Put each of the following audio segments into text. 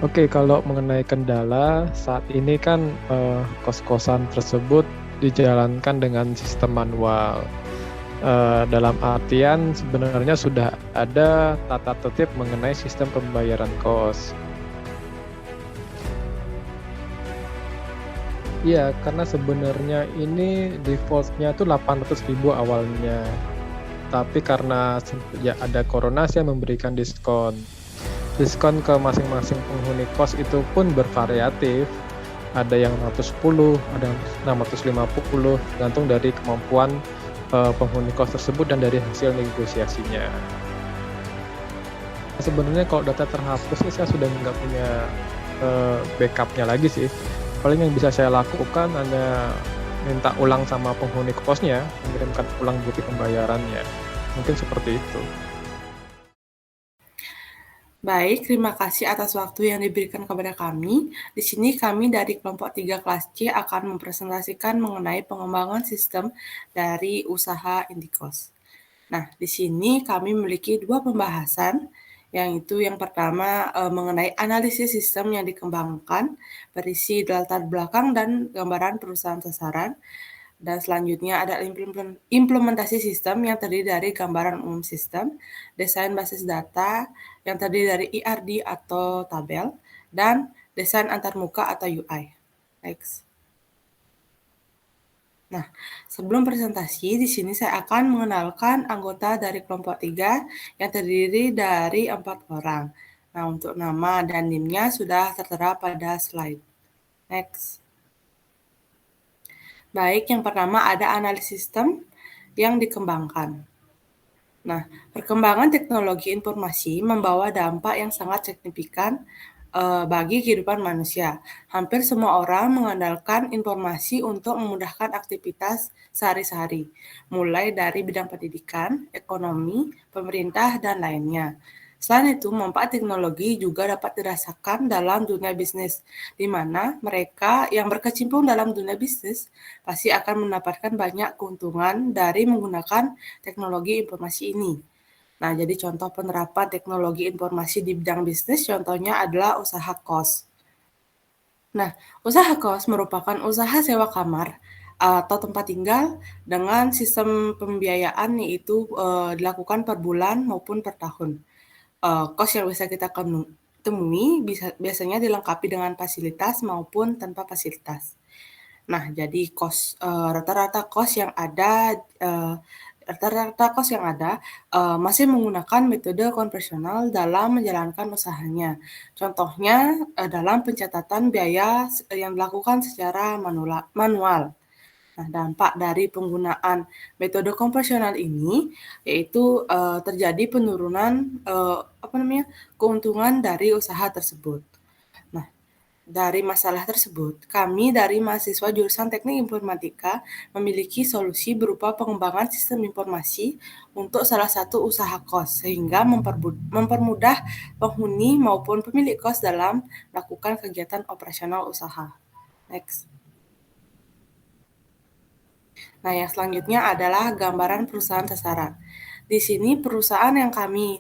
Oke, kalau mengenai kendala, saat ini kan, kos-kosan tersebut dijalankan dengan sistem manual. Dalam artian sebenarnya sudah ada tata tertib mengenai sistem pembayaran kos. Iya, karena sebenarnya ini default-nya tuh 800.000 awalnya, tapi karena ya ada corona saya memberikan diskon. Diskon ke masing-masing penghuni kos itu pun bervariatif. Ada yang 610, ada yang 650, tergantung dari kemampuan penghuni kos tersebut dan dari hasil negosiasinya. Sebenarnya kalau data terhapus sih saya sudah nggak punya backupnya lagi sih. Paling yang bisa saya lakukan hanya minta ulang sama penghuni kosnya, mengirimkan ulang bukti pembayarannya. Mungkin seperti itu. Baik, terima kasih atas waktu yang diberikan kepada kami. Di sini kami dari kelompok 3 kelas C akan mempresentasikan mengenai pengembangan sistem dari usaha Indikos. Nah, di sini kami memiliki dua pembahasan, yaitu yang pertama mengenai analisis sistem yang dikembangkan, berisi latar belakang dan gambaran perusahaan sasaran, dan selanjutnya ada implementasi sistem yang terdiri dari gambaran umum sistem, desain basis data yang terdiri dari ERD atau tabel, dan desain antarmuka atau UI. Next. Nah, sebelum presentasi, di sini saya akan mengenalkan anggota dari kelompok 3 yang terdiri dari 4 orang. Nah, untuk nama dan NIM-nya sudah tertera pada slide. Next. Baik, yang pertama ada analisis sistem yang dikembangkan. Nah, perkembangan teknologi informasi membawa dampak yang sangat signifikan bagi kehidupan manusia. Hampir semua orang mengandalkan informasi untuk memudahkan aktivitas sehari-hari, mulai dari bidang pendidikan, ekonomi, pemerintah, dan lainnya. Selain itu, manfaat teknologi juga dapat dirasakan dalam dunia bisnis, di mana mereka yang berkecimpung dalam dunia bisnis pasti akan mendapatkan banyak keuntungan dari menggunakan teknologi informasi ini. Nah, jadi contoh penerapan teknologi informasi di bidang bisnis contohnya adalah usaha kos. Nah, usaha kos merupakan usaha sewa kamar atau tempat tinggal dengan sistem pembiayaan yaitu dilakukan per bulan maupun per tahun. Kos yang bisa kita temui biasanya dilengkapi dengan fasilitas maupun tanpa fasilitas. Nah, jadi rata-rata kos yang ada masih menggunakan metode konvensional dalam menjalankan usahanya. Contohnya dalam pencatatan biaya yang dilakukan secara manual. Nah, dampak dari penggunaan metode konvensional ini yaitu terjadi penurunan keuntungan dari usaha tersebut. Nah, dari masalah tersebut, kami dari mahasiswa jurusan Teknik Informatika memiliki solusi berupa pengembangan sistem informasi untuk salah satu usaha kos, sehingga mempermudah penghuni maupun pemilik kos dalam melakukan kegiatan operasional usaha. Next. Nah, yang selanjutnya adalah gambaran perusahaan sasaran. Di sini perusahaan yang kami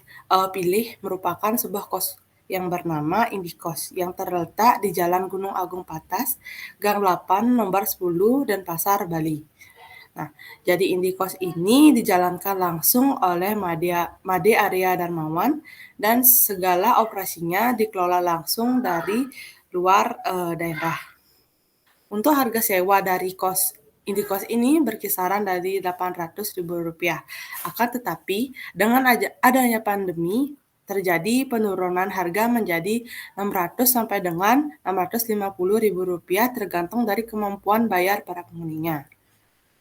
pilih merupakan sebuah kos yang bernama Indikos yang terletak di Jalan Gunung Agung Patas, Gang 8, nomor 10, dan Pasar Bali. Nah, jadi Indikos ini dijalankan langsung oleh Made Arya Darmawan dan segala operasinya dikelola langsung dari luar daerah. Untuk harga sewa dari Indikos ini berkisaran dari Rp800.000. Akan tetapi, dengan adanya pandemi, terjadi penurunan harga menjadi Rp600 sampai dengan Rp650.000 tergantung dari kemampuan bayar para penghuninya.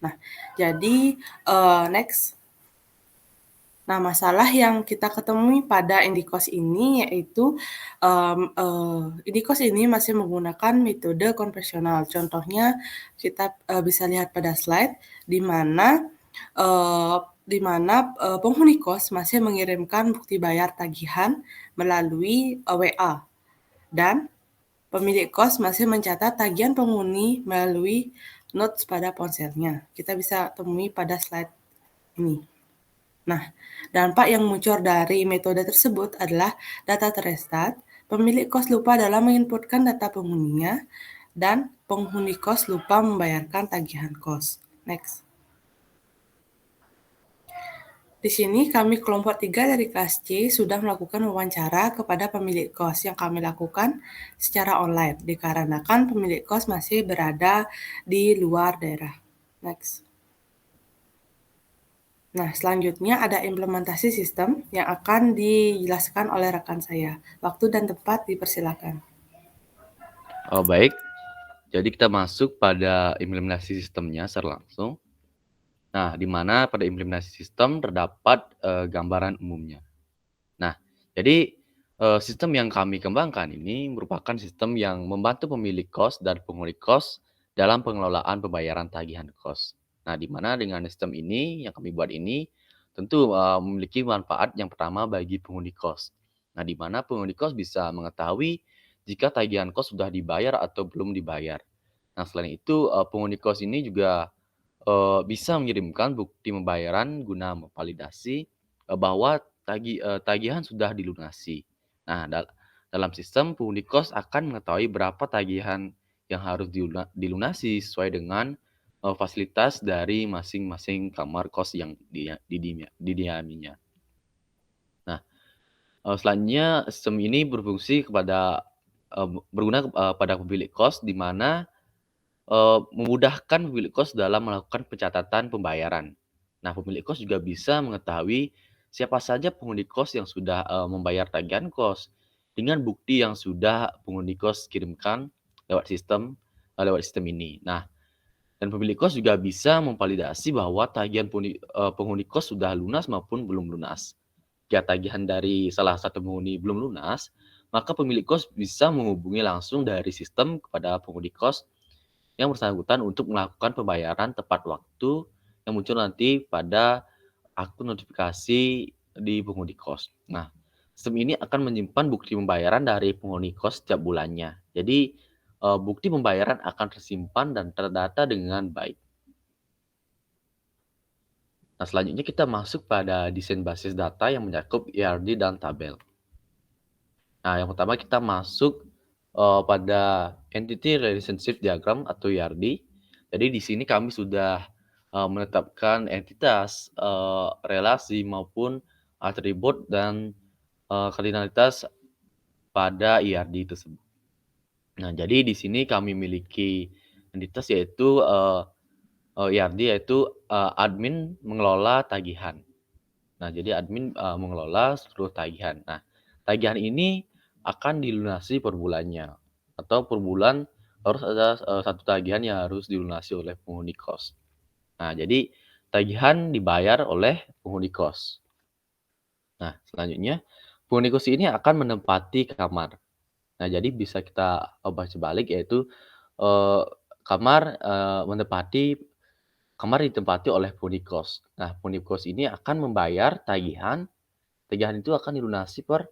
Nah, jadi next. Nah, masalah yang kita ketemui pada Indikos ini yaitu Indikos ini masih menggunakan metode konvensional. Contohnya kita bisa lihat pada slide di mana penghuni kos masih mengirimkan bukti bayar tagihan melalui WA dan pemilik kos masih mencatat tagihan penghuni melalui notes pada ponselnya. Kita bisa temui pada slide ini. Nah, dampak yang muncul dari metode tersebut adalah data terestat, Pemilik kos lupa dalam menginputkan data penghuninya, dan penghuni kos lupa membayarkan tagihan kos. Next. Di sini kami kelompok 3 dari kelas C sudah melakukan wawancara kepada pemilik kos yang kami lakukan secara online dikarenakan pemilik kos masih berada di luar daerah. Next. Nah, selanjutnya ada implementasi sistem yang akan dijelaskan oleh rekan saya. Waktu dan tempat dipersilakan. Oh, baik. Jadi kita masuk pada implementasi sistemnya secara langsung. Nah, di mana pada implementasi sistem terdapat gambaran umumnya. Nah, jadi sistem yang kami kembangkan ini merupakan sistem yang membantu pemilik kos dan penghuni kos dalam pengelolaan pembayaran tagihan kos. Nah, di mana dengan sistem ini yang kami buat ini tentu memiliki manfaat yang pertama bagi penghuni kos. Nah, di mana penghuni kos bisa mengetahui jika tagihan kos sudah dibayar atau belum dibayar. Nah, selain itu penghuni kos ini juga bisa mengirimkan bukti pembayaran guna memvalidasi bahwa tagihan sudah dilunasi. Nah, dalam sistem penghuni kos akan mengetahui berapa tagihan yang harus dilunasi sesuai dengan fasilitas dari masing-masing kamar kos yang didiaminya. Nah, selanjutnya sistem ini berfungsi berguna pada pemilik kos di mana memudahkan pemilik kos dalam melakukan pencatatan pembayaran. Nah, pemilik kos juga bisa mengetahui siapa saja penghuni kos yang sudah membayar tagihan kos dengan bukti yang sudah penghuni kos kirimkan lewat sistem ini. Nah, dan pemilik kos juga bisa memvalidasi bahwa tagihan penghuni kos sudah lunas maupun belum lunas. Jika tagihan dari salah satu penghuni belum lunas, maka pemilik kos bisa menghubungi langsung dari sistem kepada penghuni kos yang bersangkutan untuk melakukan pembayaran tepat waktu yang muncul nanti pada akun notifikasi di penghuni kos. Nah, sistem ini akan menyimpan bukti pembayaran dari penghuni kos setiap bulannya. Jadi, bukti pembayaran akan tersimpan dan terdata dengan baik. Nah, selanjutnya kita masuk pada desain basis data yang mencakup ERD dan tabel. Nah, yang pertama kita masuk pada Entity Relationship Diagram atau ERD. Jadi di sini kami sudah menetapkan entitas, relasi maupun atribut dan kardinalitas pada ERD tersebut. Nah, jadi di sini kami memiliki entitas yaitu ERD yaitu admin mengelola tagihan. Nah, jadi admin mengelola seluruh tagihan. Nah, tagihan ini akan dilunasi per bulannya atau per bulan harus ada satu tagihan yang harus dilunasi oleh penghuni kos. Nah, jadi tagihan dibayar oleh penghuni kos. Nah, selanjutnya penghuni kos ini akan menempati kamar. Nah, jadi bisa kita baca balik yaitu kamar ditempati oleh penghuni kos. Nah, penghuni kos ini akan membayar tagihan itu akan dilunasi per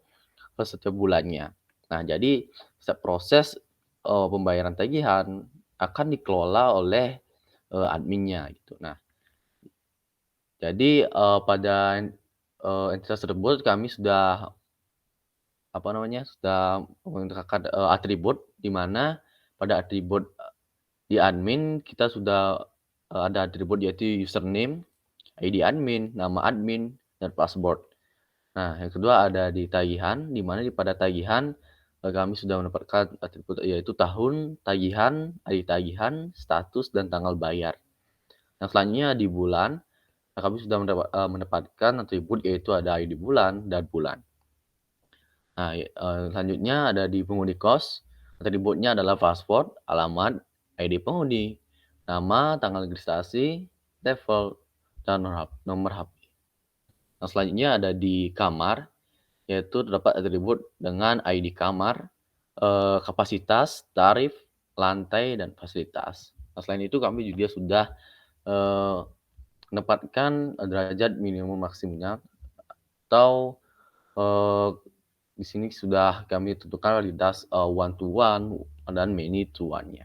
setiap bulannya. Nah, jadi setiap proses pembayaran tagihan akan dikelola oleh adminnya gitu. Nah, jadi pada entitas tersebut kami sudah menggunakan atribut di mana pada atribut di admin kita sudah ada atribut yaitu username, ID admin, nama admin, dan password. Nah, yang kedua ada di tagihan, di mana pada tagihan kami sudah mendapatkan atribut yaitu tahun tagihan, ID tagihan, status, dan tanggal bayar. Nah, selanjutnya di bulan, kami sudah mendapatkan atribut yaitu ada ID bulan dan bulan. Nah, selanjutnya ada di penghuni kos, atributnya adalah password, alamat, ID penghuni, nama, tanggal registrasi, level, dan nomor HP. Nah, selanjutnya ada di kamar, yaitu terdapat atribut dengan ID kamar, kapasitas, tarif, lantai, dan fasilitas. Nah, selain itu kami juga sudah menempatkan derajat minimum maksimumnya atau di sini sudah kami tentukan kualitas one to one dan many to one-nya.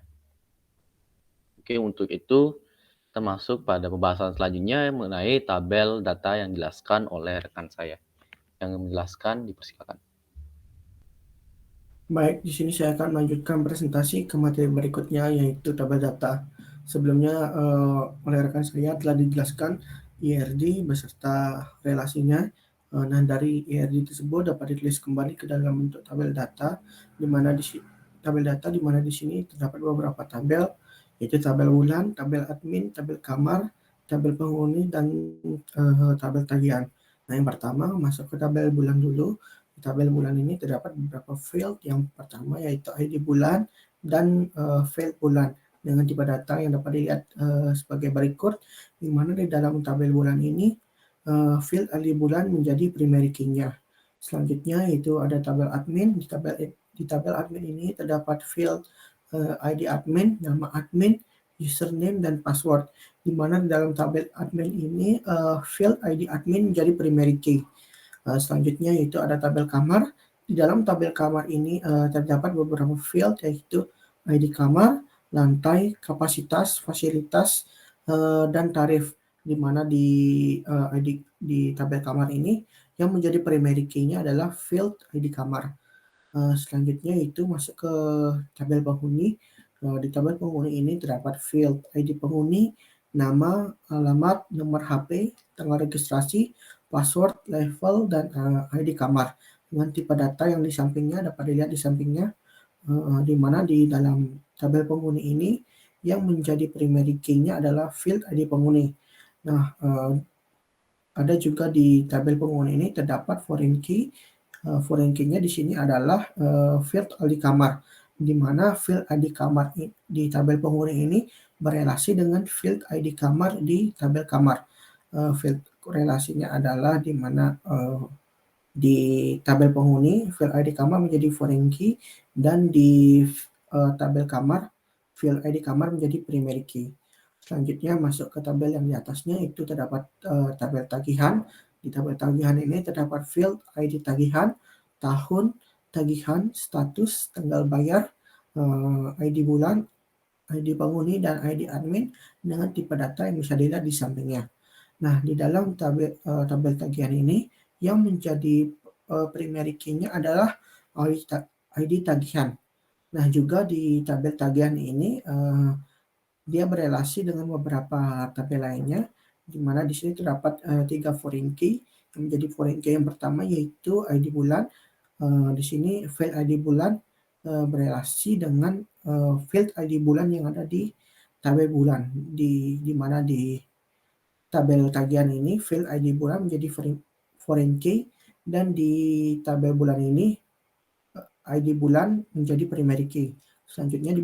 Oke, untuk itu kita masuk pada pembahasan selanjutnya mengenai tabel data yang dijelaskan oleh rekan saya. Yang menjelaskan dipersilakan. Baik, di sini saya akan melanjutkan presentasi ke materi berikutnya, yaitu tabel data. Sebelumnya, oleh rekan saya telah dijelaskan IRD beserta relasinya. Nah, dari IRD tersebut dapat ditulis kembali ke dalam bentuk tabel data, di mana di sini terdapat beberapa tabel, yaitu tabel bulan, tabel admin, tabel kamar, tabel penghuni, dan tabel tagihan. Nah, yang pertama masuk ke tabel bulan dulu. Di tabel bulan ini terdapat beberapa field. Yang pertama yaitu ID bulan dan field bulan dengan tipe data yang dapat dilihat sebagai berikut, di mana di dalam tabel bulan ini field ID bulan menjadi primary key-nya. Selanjutnya yaitu ada tabel admin. Di tabel admin ini terdapat field ID admin, nama admin, username, dan password, di mana di dalam tabel admin ini field ID admin menjadi primary key. Selanjutnya yaitu ada tabel kamar. Di dalam tabel kamar ini terdapat beberapa field, yaitu ID kamar, lantai, kapasitas, fasilitas, dan tarif, di mana di tabel kamar ini yang menjadi primary key-nya adalah field ID kamar. Selanjutnya itu masuk ke tabel penghuni. Di tabel penghuni ini terdapat field ID penghuni, nama, alamat, nomor HP, tanggal registrasi, password, level, dan ID kamar. Dengan tipe data yang di sampingnya dapat dilihat di sampingnya, di mana di dalam tabel penghuni ini yang menjadi primary key-nya adalah field ID penghuni. Nah, ada juga di tabel penghuni ini terdapat foreign key. Foreign key-nya di sini adalah field ID kamar, di mana field ID kamar di tabel penghuni ini berelasi dengan field ID kamar di tabel kamar. Field relasinya adalah di mana di tabel penghuni field ID kamar menjadi foreign key, dan di tabel kamar field ID kamar menjadi primary key. Selanjutnya masuk ke tabel yang di atasnya, itu terdapat tabel tagihan. Di tabel tagihan ini terdapat field ID tagihan, tahun tagihan, status, tanggal bayar, ID bulan, ID penghuni, dan ID admin dengan tipe data yang bisa dilihat di sampingnya. Nah, di dalam tabel tagihan ini yang menjadi primary key-nya adalah ID tagihan. Nah, juga di tabel tagihan ini dia berelasi dengan beberapa tabel lainnya, di mana di sini terdapat 3 foreign key. Yang menjadi foreign key yang pertama yaitu ID bulan. Di sini field ID bulan berelasi dengan field ID bulan yang ada di tabel bulan, di mana di tabel tagihan ini field ID bulan menjadi foreign key, dan di tabel bulan ini ID bulan menjadi primary key. Selanjutnya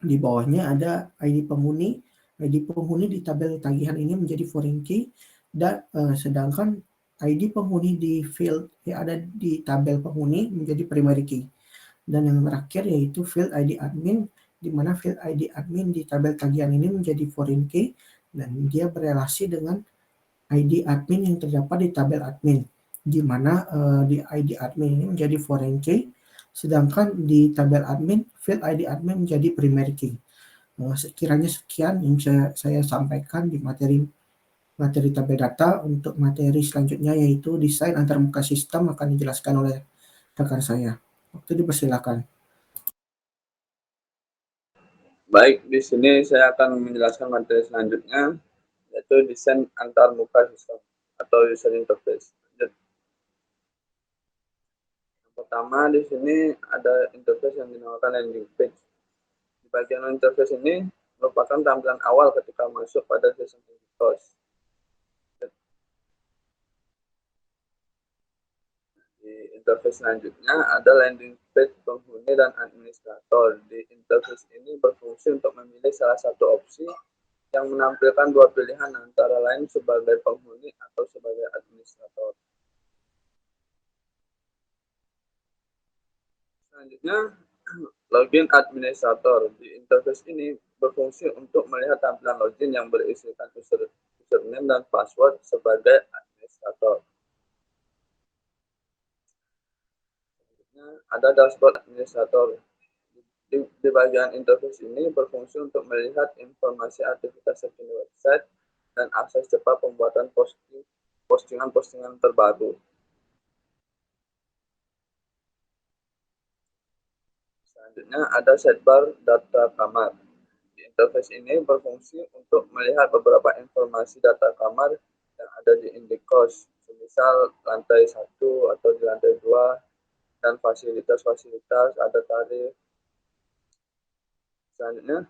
di bawahnya ada ID penghuni. ID penghuni di tabel tagihan ini menjadi foreign key, dan sedangkan ID penghuni di field yang ada di tabel penghuni menjadi primary key. Dan yang terakhir yaitu field ID admin, di mana field ID admin di tabel tagihan ini menjadi foreign key, dan dia berelasi dengan ID admin yang terdapat di tabel admin, di mana di ID admin ini menjadi foreign key, sedangkan di tabel admin field ID admin menjadi primary key. Sekiranya sekian yang saya sampaikan di materi tabel data. Untuk materi selanjutnya yaitu desain antarmuka sistem akan dijelaskan oleh rekan saya. Waktu dipersilakan. Baik, di sini saya akan menjelaskan materi selanjutnya, yaitu desain antarmuka sistem atau user interface. Yang pertama di sini ada interface yang dinamakan landing page. Di bagian interface ini merupakan tampilan awal ketika masuk pada sistem host. Di interface selanjutnya ada landing page penghuni dan administrator. Di interface ini berfungsi untuk memilih salah satu opsi yang menampilkan dua pilihan, antara lain sebagai penghuni atau sebagai administrator. Selanjutnya, login administrator. Di interface ini berfungsi untuk melihat tampilan login yang berisikan username dan password sebagai administrator. Selanjutnya, ada dashboard administrator. Di bagian interface ini berfungsi untuk melihat informasi aktivitas terkini website dan akses cepat pembuatan postingan-postingan terbaru. Selanjutnya ada sidebar data kamar. Di interface ini berfungsi untuk melihat beberapa informasi data kamar yang ada di indikos, misal lantai 1 atau di lantai 2, dan fasilitas-fasilitas, ada tarif. Selanjutnya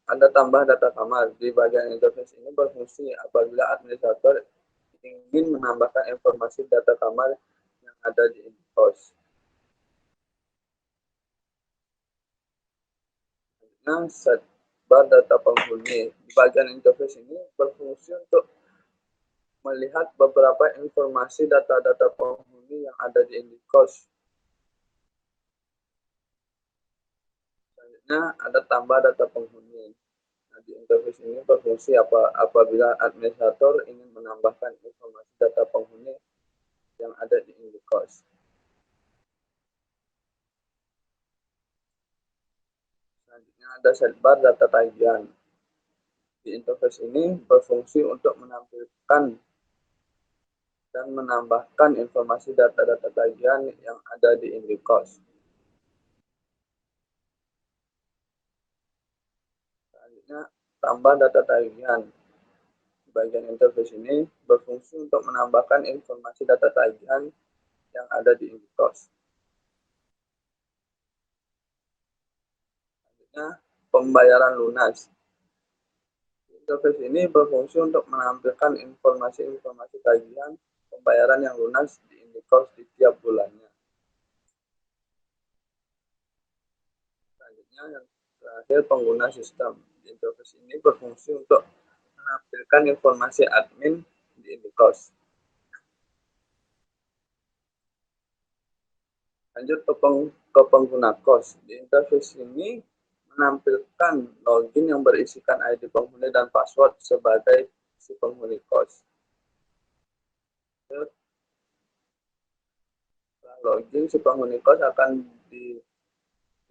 ada tambah data kamar. Di bagian interface ini berfungsi apabila administrator ingin menambahkan informasi data kamar yang ada di indikos. Selanjutnya sidebar data penghuni. Di bagian interface ini berfungsi untuk melihat beberapa informasi data-data penghuni yang ada di indikos. Selanjutnya ada tambah data penghuni. Nah, di interface ini berfungsi apabila administrator ingin menambahkan informasi data penghuni yang ada di indikos. Selanjutnya ada sidebar data tagihan. Di interface ini berfungsi untuk menampilkan dan menambahkan informasi data-data tagihan yang ada di indikos. Selanjutnya tambah data tagihan. Di bagian interface ini berfungsi untuk menambahkan informasi data tagihan yang ada di indikos. Selanjutnya pembayaran lunas. Interface ini berfungsi untuk menampilkan informasi-informasi tagihan pembayaran yang lunas di indikos di tiap bulannya. Selanjutnya yang terakhir pengguna sistem. Interface ini berfungsi untuk menampilkan informasi admin di indikos. Lanjut ke pengguna kos. Di interface ini menampilkan login yang berisikan ID penghuni dan password sebagai si penghuni kos. Setelah login, si penghuni kos akan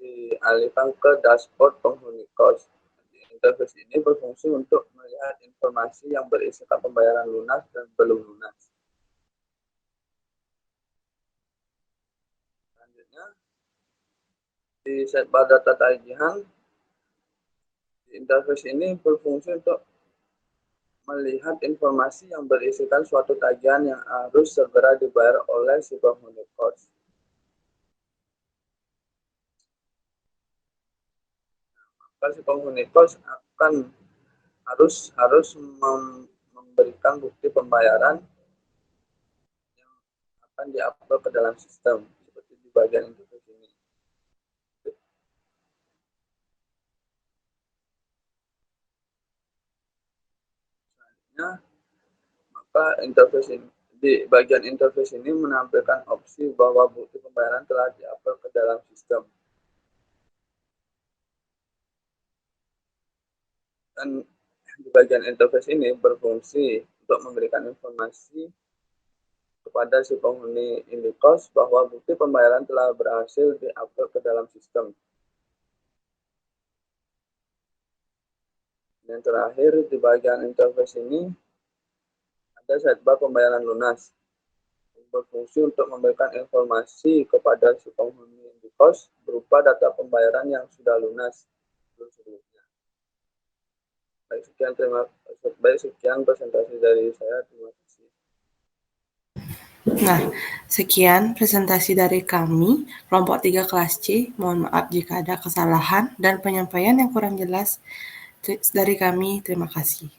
dialihkan ke dashboard penghuni kos. Di interface ini berfungsi untuk melihat informasi yang berisikan pembayaran lunas dan belum lunas. Selanjutnya, di sidebar data tagihan, di interface ini berfungsi untuk melihat informasi yang berisikan suatu tagihan yang harus segera dibayar oleh si penghuni kos. Maka si penghuni kos akan harus memberikan bukti pembayaran yang akan diupload ke dalam sistem seperti di bagian interface ini. Maka di bagian interface ini menampilkan opsi bahwa bukti pembayaran telah diupload ke dalam sistem. Dan di bagian interface ini berfungsi untuk memberikan informasi kepada si penghuni indikos bahwa bukti pembayaran telah berhasil diupload ke dalam sistem. Dan terakhir di bagian interface ini ada sidebar pembayaran lunas yang berfungsi untuk memberikan informasi kepada si penghuni indikos berupa data pembayaran yang sudah lunas sebelumnya. Sekian presentasi dari saya. Terima kasih. Nah, sekian presentasi dari kami, kelompok 3 kelas C. Mohon maaf jika ada kesalahan dan penyampaian yang kurang jelas dari kami. Terima kasih.